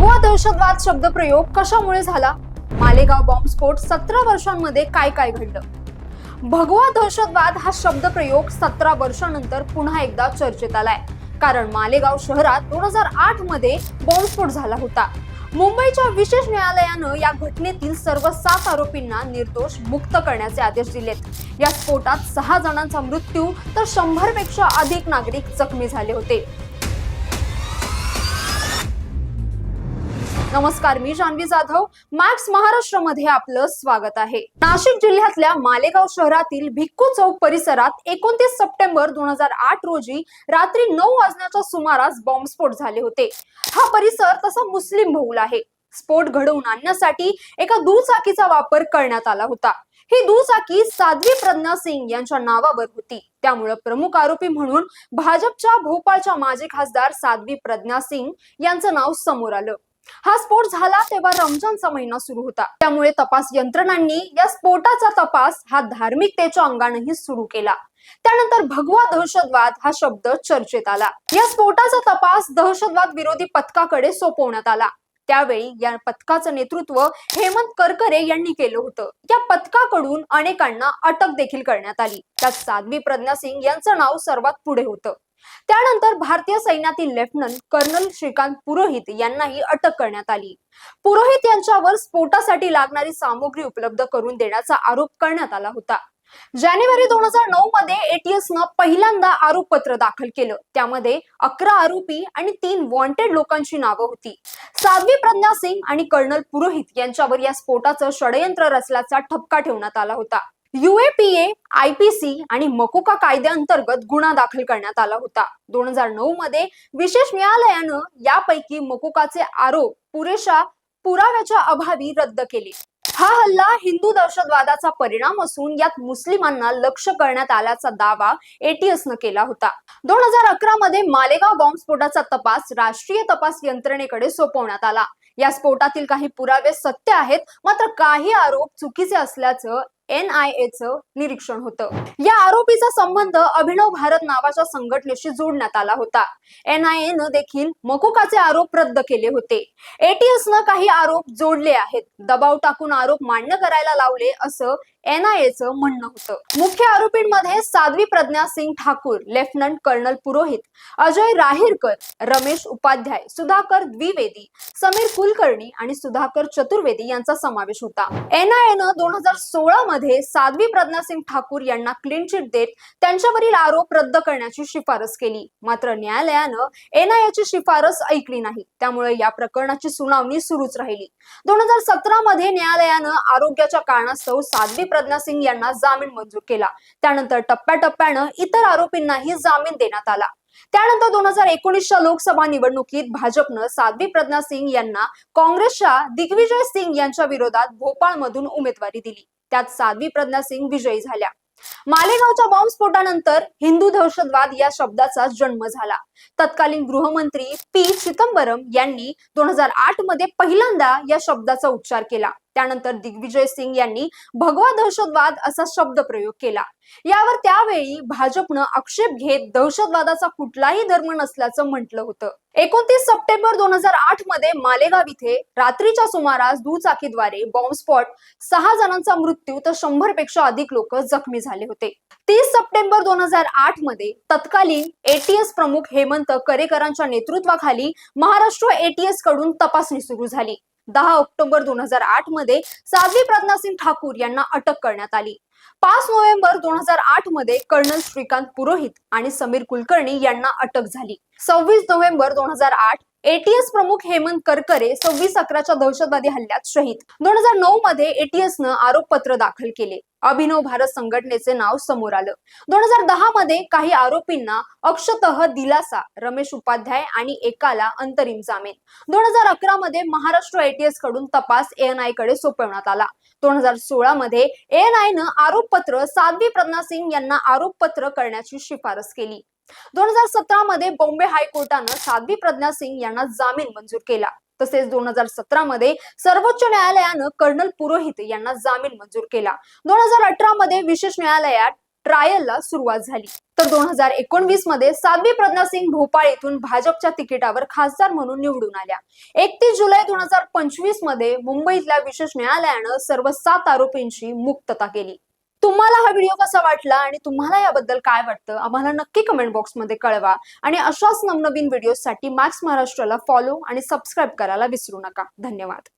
भगवा दहशतवाद शब्दप्रयोग कशामुळे झाला? मालेगाव बॉम्बस्फोट 17 वर्षांमध्ये काय काय घडलं? भगवा दहशतवाद हा शब्दप्रयोग 17 वर्षांनंतर पुन्हा एकदा चर्चेत आलाय, कारण मालेगाव शहरात 2008 मध्ये बॉम्बस्फोट झाला होता. मुंबईच्या विशेष न्यायालयानं या घटनेतील सर्व 7 आरोपींना निर्दोष मुक्त करण्याचे आदेश दिलेत. या स्फोटात 6 जणांचा मृत्यू तर 100 पेक्षा अधिक नागरिक जखमी झाले होते. नमस्कार, मी जान्हवी जाधव. मॅक्स महाराष्ट्र मध्ये आपलं स्वागत आहे. नाशिक जिल्ह्यातल्या मालेगाव शहरातील भिक्खू चौक परिसरात 29 सप्टेंबर 2008 रोजी रात्री 9 वाजण्याच्या सुमारास बॉम्बस्फोट झाले होते. हा परिसर तसा मुस्लिम बहुल आहे. स्फोट घडवून आणण्यासाठी एका दुचाकीचा वापर करण्यात आला होता. ही दुचाकी साध्वी प्रज्ञा सिंग यांच्या नावावर होती. त्यामुळे प्रमुख आरोपी म्हणून भाजपच्या भोपाळच्या माजी खासदार साध्वी प्रज्ञा सिंग यांचं नाव समोर आलं. हा स्फोट झाला तेव्हा रमजानचा महिना सुरू होता. त्यामुळे तपास यंत्रणांनी या स्फोटाचा तपास हा धार्मिकतेच्या अंगानेही सुरू केला. त्यानंतर भगवा दहशतवाद हा शब्द चर्चेत आला. या स्फोटाचा तपास दहशतवाद विरोधी पथकाकडे सोपवण्यात आला. त्यावेळी या पथकाचं नेतृत्व हेमंत करकरे यांनी केलं होतं. या पथकाकडून अनेकांना अटक देखील करण्यात आली. त्यात साध्वी प्रज्ञा सिंग यांचं नाव सर्वात पुढे होतं. त्यानंतर भारतीय सैन्यातील लेफ्टनंट कर्नल श्रीकांत पुरोहित यांनाही अटक करण्यात आली. पुरोहित यांच्यावर स्फोटासाठी लागणारी सामग्री उपलब्ध करून देण्याचा आरोप करण्यात आला होता. जानेवारी 2009 मध्ये एटीएसनं पहिल्यांदा आरोपपत्र दाखल केलं. त्यामध्ये 11 आरोपी आणि 3 वॉन्टेड लोकांची नावं होती. साध्वी प्रज्ञा सिंग आणि कर्नल पुरोहित यांच्यावर या स्फोटाचं षडयंत्र रचल्याचा ठपका ठेवण्यात आला होता. UAPA, IPC आणि मकोका कायद्याअंतर्गत गुन्हा दाखल करण्यात आला होता. 2009 मध्ये विशेष न्यायालयानं यापैकी मकोकाचे आरोप पुरेशा पुराव्याच्या अभावी रद्द केले. हा हल्ला हिंदू दहशतवादाचा परिणाम असून यात मुस्लिमांना लक्ष्य करण्यात आल्याचा दावा एटीएसनं केला होता. 2011 मध्ये मालेगाव बॉम्बस्फोटाचा तपास राष्ट्रीय तपास यंत्रणेकडे सोपवण्यात आला. या स्फोटातील काही पुरावे सत्य आहेत, मात्र काही आरोप चुकीचे असल्याचं NIAचं निरीक्षण होतं. या आरोपीचा संबंध अभिनव भारत नावाच्या संघटनेशी जोडण्यात आला होता. NIAनं देखील मकोकाचे आरोप रद्द केले होते. एटीएसनं काही आरोप जोडले आहेत. दबाव टाकून आरोप मान्य करायला लावले असं NIAचं म्हणणं होतं. मुख्य आरोपींमध्ये साध्वी प्रज्ञा सिंग ठाकूर, लेफ्टनंट कर्नल पुरोहित, अजय राहीरकर, रमेश उपाध्याय, सुधाकर द्विवेदी, समीर कुलकर्णी आणि सुधाकर चतुर्वेदी यांचा समावेश होता. NIAनं 2016 मध्ये साध्वी प्रज्ञा सिंग ठाकूर यांना क्लीन चिट देत त्यांच्यावरील आरोप रद्द करण्याची शिफारस केली. मात्र न्यायालयानं NIAची शिफारस ऐकली नाही. त्यामुळे या प्रकरणाची सुनावणी सुरूच राहिली. 2017 मध्ये न्यायालयानं आरोग्याच्या कारणास्तव साध्वी प्रज्ञा सिंग यांना जामीन मंजूर केला. त्यानंतर टप्प्याटप्प्यानं इतर आरोपींनाही जामीन देण्यात आला. त्यानंतर 2019च्या लोकसभा निवडणुकीत भाजपनं साध्वी प्रज्ञा सिंग यांना काँग्रेसच्या दिग्विजय सिंग यांच्या विरोधात भोपाळमधून उमेदवारी दिली. त्यात साध्वी प्रज्ञा सिंग विजयी झाल्या. मालेगावच्या बॉम्बस्फोटानंतर हिंदू दहशतवाद या शब्दाचा जन्म झाला. तत्कालीन गृहमंत्री P. चिदंबरम यांनी 2008 मध्ये पहिल्यांदा या शब्दाचा उच्चार केला. त्यानंतर दिग्विजय सिंग यांनी भगवा दहशतवाद असा शब्द प्रयोग केला. यावर त्यावेळी भाजपनं आक्षेप घेत दहशतवादाचा कुठलाही धर्म नसल्याचं म्हटलं होतं. 29 सप्टेंबर 2008 मध्ये मालेगाव इथे रात्रीच्या सुमारास दुचाकीद्वारे बॉम्बस्फोट, 6 जणांचा मृत्यू तर 100 पेक्षा अधिक लोक जखमी झाले होते. 30 सप्टेंबर 2008 मध्ये तत्कालीन एटीएस प्रमुख हेमंत करेकरांच्या नेतृत्वाखाली महाराष्ट्र एटीएस कडून तपासणी सुरू झाली. 10 ऑक्टोबर 2008 मध्ये साध्वी प्रज्ञा सिंग ठाकूर यांना अटक करण्यात आली. 5 नोव्हेंबर 2008 मध्ये कर्नल श्रीकांत पुरोहित आणि समीर कुलकर्णी यांना अटक झाली. 26 नोव्हेंबर 2008 एटीएस प्रमुख हेमंत करकरे 26/11च्या दहशतवादी हल्ल्यात शहीद. 2009 मध्ये एटीएसनं आरोपपत्र दाखल केले. अभिनव भारत संघटनेचे नाव समोर आलं. 2010 मध्ये काही आरोपींना अक्षतः दिलासा, रमेश उपाध्याय आणि एकाला अंतरिम जामीन. 2011 मध्ये महाराष्ट्र एटीएस कडून तपास ANI कडे सोपवण्यात आला. 2016 मध्ये ANIनं आरोपपत्र साध्वी प्रज्ञा सिंग यांना आरोपपत्र करण्याची शिफारस केली. 2017 मध्ये बॉम्बे हायकोर्टानं साध्वी प्रज्ञा सिंग यांना जामीन मंजूर केला. तसेच 2017 मध्ये सर्वोच्च न्यायालयानं कर्नल पुरोहित यांना जामीन मंजूर केला. 2018 मध्ये विशेष न्यायालयात ट्रायलला सुरुवात झाली. तर 2019 मध्ये साध्वी प्रज्ञा सिंग भोपाळ येथून भाजपच्या तिकिटावर खासदार म्हणून निवडून आल्या. 31 जुलै 2025 मध्ये मुंबईतल्या विशेष न्यायालयानं सर्व 7 आरोपींची मुक्तता केली. तुम्हाला हा व्हिडिओ कसा वाटला आणि तुम्हाला याबद्दल काय वाटतं आम्हाला नक्की कमेंट बॉक्समध्ये कळवा. आणि अशाच नवनवीन व्हिडिओसाठी मॅक्स महाराष्ट्राला फॉलो आणि सबस्क्राईब करायला विसरू नका. धन्यवाद.